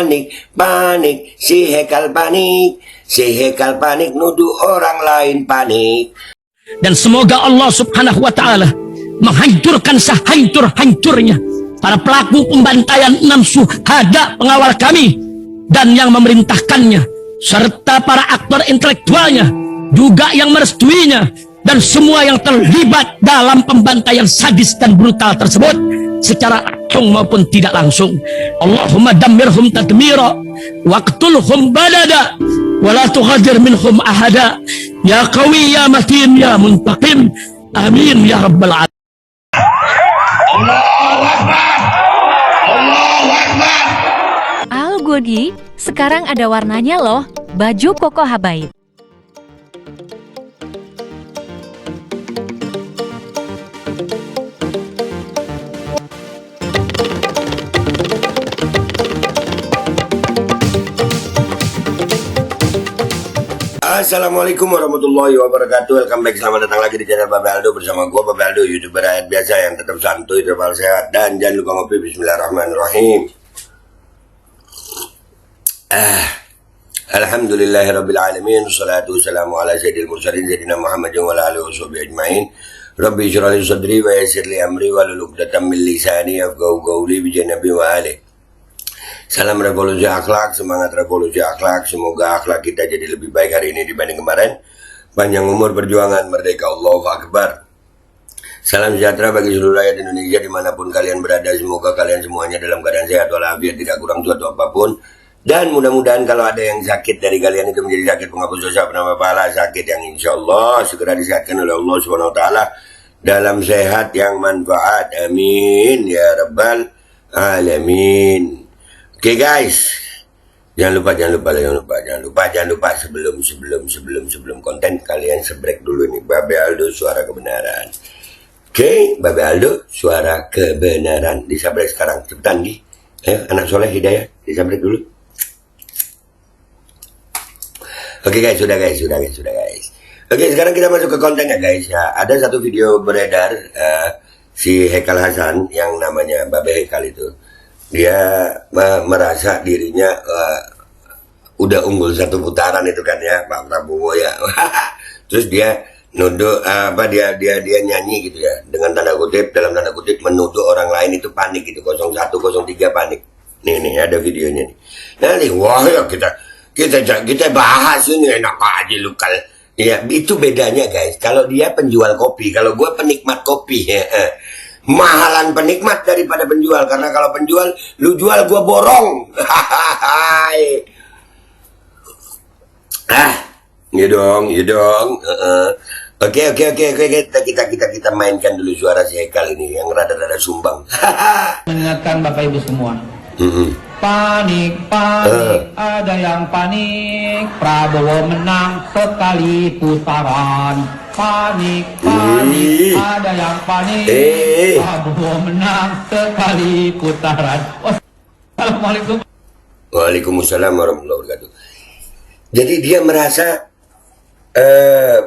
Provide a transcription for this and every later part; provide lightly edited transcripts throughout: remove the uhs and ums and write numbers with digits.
panik, panik, si Hekal panik. Si Hekal panik nuduh orang lain panik. Dan semoga Allah subhanahu wa ta'ala menghancurkan sehancur-hancurnya para pelaku pembantaian 6 syuhada pengawal kami dan yang memerintahkannya, serta para aktor intelektualnya juga yang merestuinya, dan semua yang terlibat dalam pembantaian sadis dan brutal tersebut secara langsung maupun tidak langsung. Allahumma dammirhum tadmira waqtulhum balada wala tughadir minhum ahada ya qawi ya matin ya muntaqim amin ya rabbal alamin. Allahu Akbar, Allahu Akbar. Al Godi, sekarang ada warnanya loh, baju koko habaib. Assalamualaikum warahmatullahi wabarakatuh. Welcome back, selamat datang lagi di channel Babe Aldo bersama gue Babe Aldo, YouTuber rakyat biasa yang tetap santuy, tetap sehat, dan jangan lupa ngopi. Bismillahirrahmanirrahim. Alhamdulillahirabbil alamin, wassalatu wassalamu ala sayyidil mursalin sayyidina Muhammadin wa ala alihi washabihi ajmain. Rabbi shrah li sadri wa yassir li amri wahlul 'uqdatam min lisani yafqahu qawli bi janabi wa alihi. Salam revolusi akhlak, semangat revolusi akhlak. Semoga akhlak kita jadi lebih baik hari ini dibanding kemarin. Panjang umur, perjuangan, merdeka, Allahu Akbar. Salam sejahtera bagi seluruh rakyat Indonesia dimanapun kalian berada. Semoga kalian semuanya dalam keadaan sehat walafiat, tidak kurang suatu apapun. Dan mudah-mudahan kalau ada yang sakit dari kalian itu menjadi sakit penghapus dosa, penambah pahala, sakit yang insya Allah segera disehatkan oleh Allah Subhanahu Wa Taala dalam sehat yang manfaat. Amin ya rabbal alamin. Oke guys, jangan lupa sebelum konten kalian sebrek dulu nih. Babe Aldo suara kebenaran. Oke, Babe Aldo suara kebenaran. Disabrek sekarang, cepetan di. Anak soleh hidayah, disabrek dulu. Oke guys, sudah guys. Oke, sekarang kita masuk ke kontennya guys ya. Ada satu video beredar si Hekal Hasan yang namanya Babe Hekal itu. Dia merasa dirinya udah unggul satu putaran itu kan ya, Pak Prabowo ya. Terus dia nuduh dia nyanyi gitu ya, dengan dalam tanda kutip menuduh orang lain itu panik gitu, 01 03 panik. Nih ada videonya nih. Nanti wah ya kita bahas ini, enak aja lu kal. Ya itu bedanya guys. Kalau dia penjual kopi, kalau gue penikmat kopi ya. Mahalan penikmat daripada penjual, karena kalau penjual lu jual gua borong. Ya dong. Oke, kita mainkan dulu suara si Hekal ini yang rada-rada sumbang. Mengingatkan Bapak Ibu semua. Panik, ada yang panik. Prabowo menang sekali putaran. Panik, ada yang panik. Prabowo menang sekali putaran. Assalamualaikum. Waalaikumsalam warahmatullahi wabarakatuh. Jadi dia merasa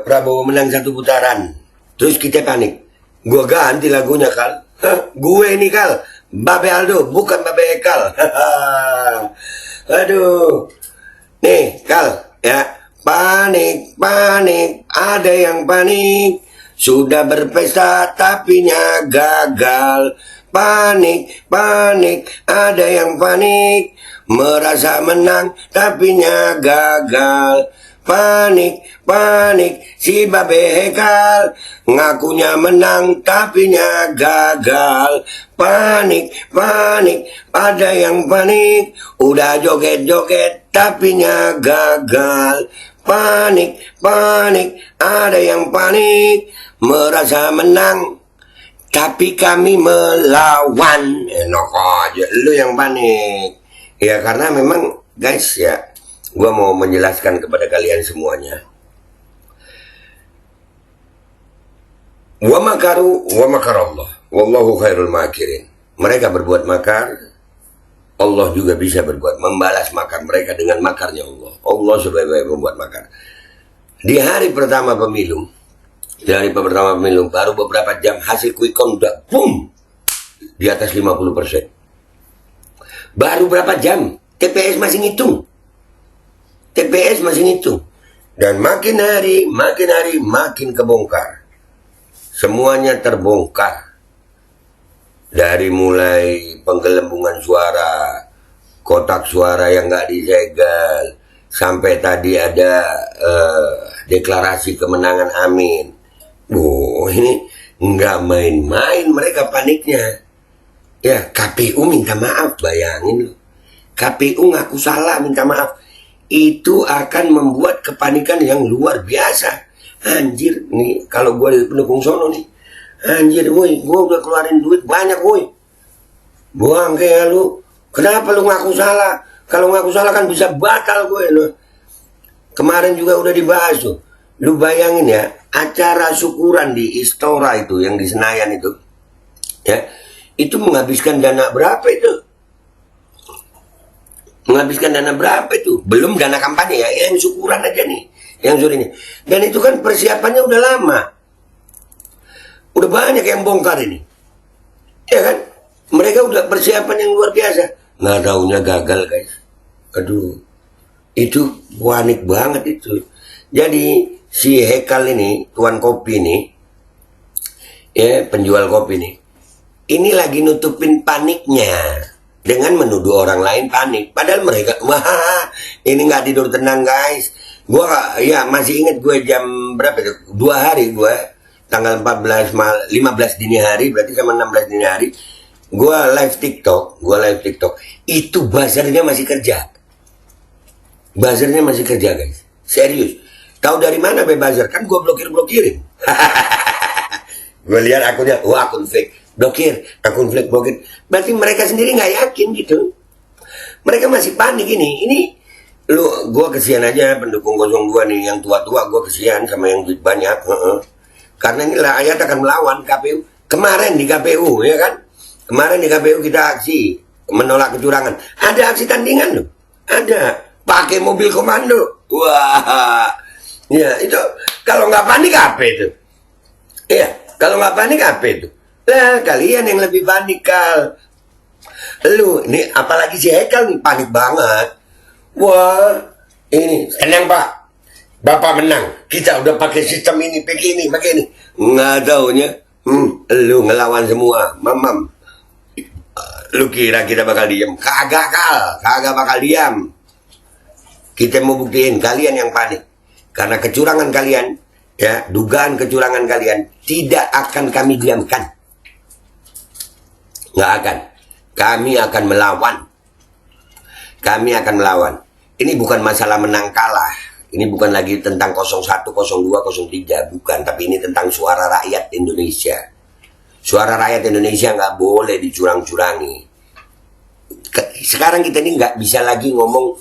Prabowo menang satu putaran, terus kita panik. Gua ganti lagunya Kal. Gue ini Kal, Babe Aldo, bukan Babe Hekal. Aduh. Nih Kal ya. Panik, ada yang panik. Sudah berpesta tapinya gagal. Panik, ada yang panik. Merasa menang tapinya gagal. Panik, si Babe Hekal. Ngakunya menang tapinya gagal. Panik, ada yang panik. Udah joget-joget tapinya gagal. Panik, ada yang panik. Merasa menang tapi kami melawan. Enak aja, lu yang panik. Ya karena memang guys ya, gua mau menjelaskan kepada kalian semuanya. Wa makaru wa makarallah wallahu khairul makirin. Mereka berbuat makar, Allah juga bisa membalas makar mereka dengan makarnya Allah. Allah sebaik-baik membuat makar. Di hari pertama pemilu, baru beberapa jam hasil quick count udah boom di atas 50%. Baru berapa jam TPS masih ngitung. TPS masih ngitung. Dan makin hari makin kebongkar. Semuanya terbongkar. Dari mulai penggelembungan suara, kotak suara yang nggak disegel, sampai tadi ada deklarasi kemenangan Amin. Ini nggak main-main mereka paniknya. Ya, KPU minta maaf, bayangin. KPU ngaku salah, minta maaf. Itu akan membuat kepanikan yang luar biasa. Anjir, nih kalau gue pendukung sono nih. Anjir, woi, gue udah keluarin duit banyak, woi. Buang kayak lu. Kenapa lu ngaku salah? Kalau ngaku salah kan bisa batal gue. Loh. Kemarin juga udah dibahas tuh. Lu bayangin ya, acara syukuran di Istora itu, yang di Senayan itu. Ya, itu menghabiskan dana berapa itu? Menghabiskan dana berapa itu? Belum dana kampanye ya, yang syukuran aja nih. Yang sore ini. Dan itu kan persiapannya udah lama. Udah banyak yang bongkar ini. Ya kan? Mereka udah persiapan yang luar biasa. Nggak taunya gagal, guys. Aduh. Itu panik banget itu. Jadi si Hekal ini, tuan kopi ini, ya penjual kopi ini lagi nutupin paniknya dengan menuduh orang lain panik. Padahal mereka, wah, ini nggak tidur tenang, guys. Gua ya masih ingat gue jam berapa itu? 2 hari gue, tanggal 15 dini hari, berarti sama 16 dini hari. Gue live TikTok. Itu buzzernya masih kerja. Buzzernya masih kerja, guys. Serius. Tahu dari mana buzzer? Kan gue blokirin. Gue lihat akunnya, wah akun fake. Blokir, akun fake blokir. Berarti mereka sendiri nggak yakin gitu. Mereka masih panik ini. Ini lu, gue kesian aja pendukung 02 nih, yang tua-tua gue kesian sama yang duit banyak. Karena ini rakyat akan melawan KPU. Kemarin di KPU, ya kan? Kemarin di KPU kita aksi menolak kecurangan. Ada aksi tandingan loh. Ada. Pakai mobil komando. Wah. Ya, itu kalau nggak panik apa itu? Iya, kalau nggak panik apa itu? Lah, kalian yang lebih panik, Kal. Lu, ini apalagi si Hekal nih, panik banget. Wah, ini, senang Pak. Bapak menang. Kita udah pakai sistem ini, begini. Nggak taunya, lu ngelawan semua, mamam. Lu kira kita bakal diam? Kagak, Kal. Kagak bakal diam. Kita mau buktiin kalian yang panik. Karena kecurangan kalian, ya, dugaan kecurangan kalian tidak akan kami diamkan. Nggak akan. Kami akan melawan. Kami akan melawan. Ini bukan masalah menang kalah. Ini bukan lagi tentang 01, 02, 03. Bukan. Tapi ini tentang suara rakyat Indonesia. Suara rakyat Indonesia nggak boleh dicurang-curangi. Sekarang kita ini nggak bisa lagi ngomong,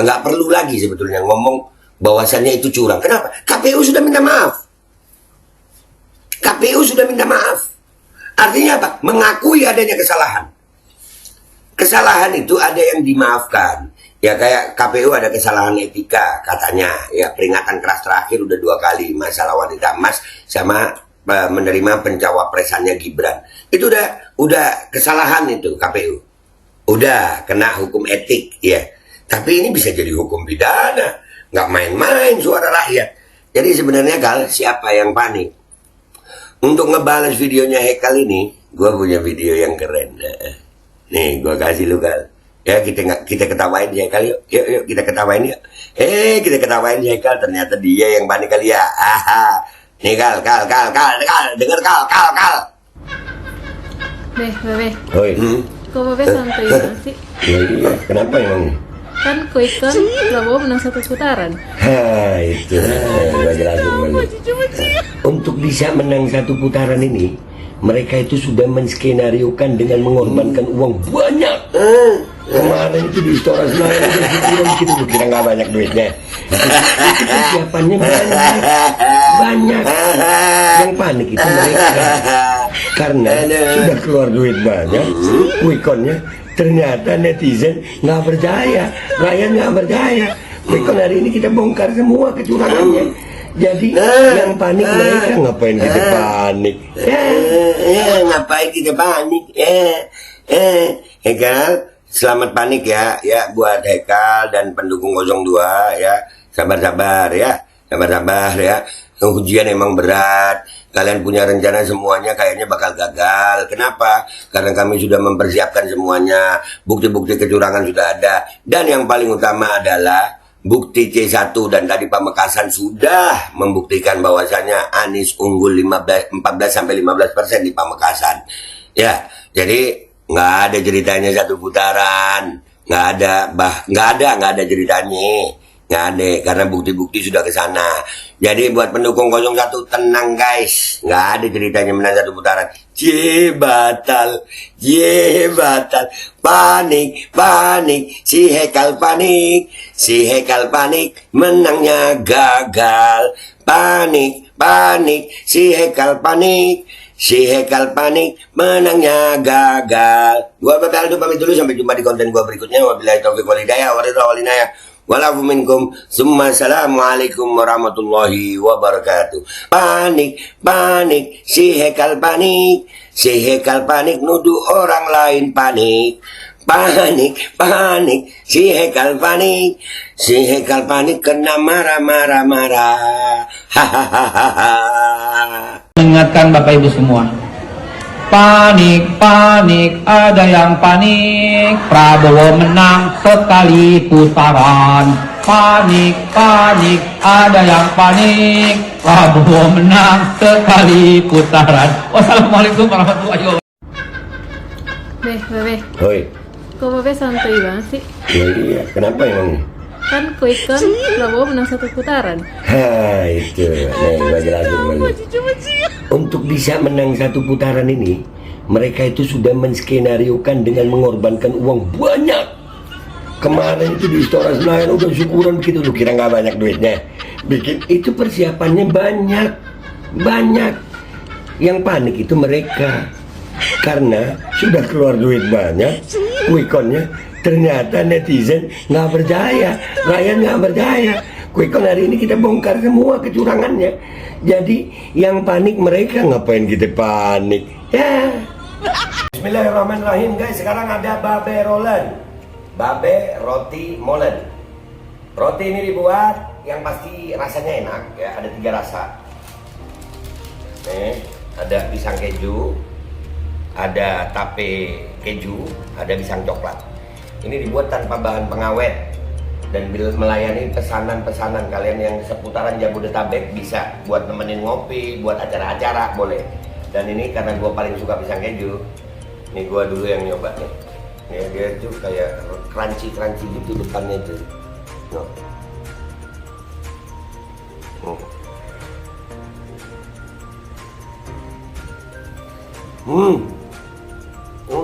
nggak perlu lagi sebetulnya ngomong bahwasannya itu curang. Kenapa? KPU sudah minta maaf. KPU sudah minta maaf. Artinya apa? Mengakui adanya kesalahan. Kesalahan itu ada yang dimaafkan. Ya kayak KPU ada kesalahan etika katanya. Ya peringatan keras terakhir udah 2 kali. Masalah wanita emas sama menerima pencawapresannya Gibran. Itu udah kesalahan itu KPU. Udah kena hukum etik ya. Tapi ini bisa jadi hukum pidana. Nggak main-main suara rakyat. Jadi sebenarnya Kal, siapa yang panik? Untuk ngebales videonya Hekal ini, gue punya video yang keren. Nih, gue kasih lu Kal. Ya kita ketawain si Hekal yuk. Yuk kita ketawain yuk. Kita ketawain si Hekal. Ternyata dia yang panik kali ya. Nih Kal. Dengar Kal. Bebe. Oi. Kok Bebe santai banget sih? Iya, kenapa emang? Kan quick count Prabowo menang 1 putaran. Itu gue jelasin. Untuk bisa menang 1 putaran ini, mereka itu sudah menskenariokan dengan mengorbankan uang banyak. Kemarin itu di Istora Senayan kita kira nggak banyak duitnya. Itu persiapannya banyak. Yang panik itu mereka karena sudah keluar duit banyak, quick-countnya. Ternyata netizen nggak percaya, rakyat nggak percaya. Quick-count hari ini kita bongkar semua kecurangannya. Jadi yang panik mereka, ngapain kita panik? Ngapain kita panik? Hekal, Selamat panik ya buat Hekal dan pendukung 02 ya. Sabar-sabar ya. Sabar-sabar ya. Ujian emang berat. Kalian punya rencana semuanya kayaknya bakal gagal. Kenapa? Karena kami sudah mempersiapkan semuanya. Bukti-bukti kecurangan sudah ada. Dan yang paling utama adalah bukti C1 dan tadi Pamekasan sudah membuktikan bahwasannya Anies unggul 14-15% di Pamekasan. Ya, jadi nggak ada ceritanya satu putaran, nggak ada ceritanya, nggak ada karena bukti-bukti sudah ke sana. Jadi buat pendukung 01 tenang guys, nggak ada ceritanya menang satu putaran. Batal, panik, si Hekal panik, menangnya gagal. Panik, si Hekal panik, menangnya gagal. Gua bakal tuh pamit dulu, sampai jumpa di konten gua berikutnya. Wabillahi taufiq wal hidayah, walafu minkum. Assalamualaikum warahmatullahi wabarakatuh. Panik, si Hekal panik, nuduh orang lain panik. Panik, si Hekal panik, kena marah. Hahaha. Mengingatkan Bapak Ibu semua, panik, ada yang panik, Prabowo menang sekali putaran. Panik, ada yang panik, Prabowo menang sekali putaran. Wassalamualaikum warahmatullahi wabarakatuh. Beh, Hoi. kok Babe santai banget sih? Ya iya, kenapa emang? Kan quick count Prabowo menang 1 putaran. Itu. Nih, gua jelasin dulu. Untuk bisa menang 1 putaran ini, mereka itu sudah menskenariokan dengan mengorbankan uang banyak. Kemarin itu di Istora Senayan udah syukuran begitu, lu kira nggak banyak duitnya? Bikin itu persiapannya banyak. Yang panik itu mereka, karena sudah keluar duit banyak, quick-countnya ternyata netizen nggak percaya, rakyat nggak percaya. Quick-count hari ini kita bongkar semua kecurangannya. Jadi yang panik mereka, ngapain kita panik? Ya. Bismillahirrahmanirrahim guys. Sekarang ada babe rolen, babe roti molen. Roti ini dibuat yang pasti rasanya enak ya. Ada 3 rasa. Nih, ada pisang keju, ada tape keju, ada pisang coklat. Ini dibuat tanpa bahan pengawet dan melayani pesanan-pesanan kalian yang seputaran Jabodetabek, bisa buat nemenin ngopi, buat acara-acara boleh. Dan ini karena gue paling suka pisang keju, ini gue dulu yang nyoba nih. Ya, dia tuh kayak crunchy gitu depannya tuh.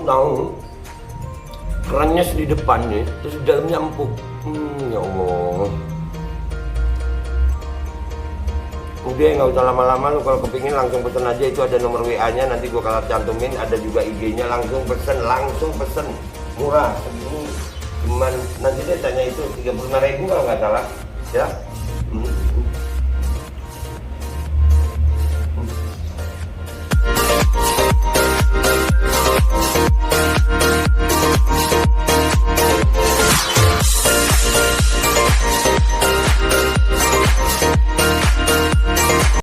Tahu kerannya di depannya, terus di dalamnya empuk. Ya Allah. Udah nggak usah lama-lama, lu kalau kepingin langsung pesen aja, itu ada nomor WA-nya, nanti gua kalau cantumin, ada juga IG-nya, langsung pesen, murah. Segini cuman nanti dia tanya itu 35.000 kalau nggak salah, ya.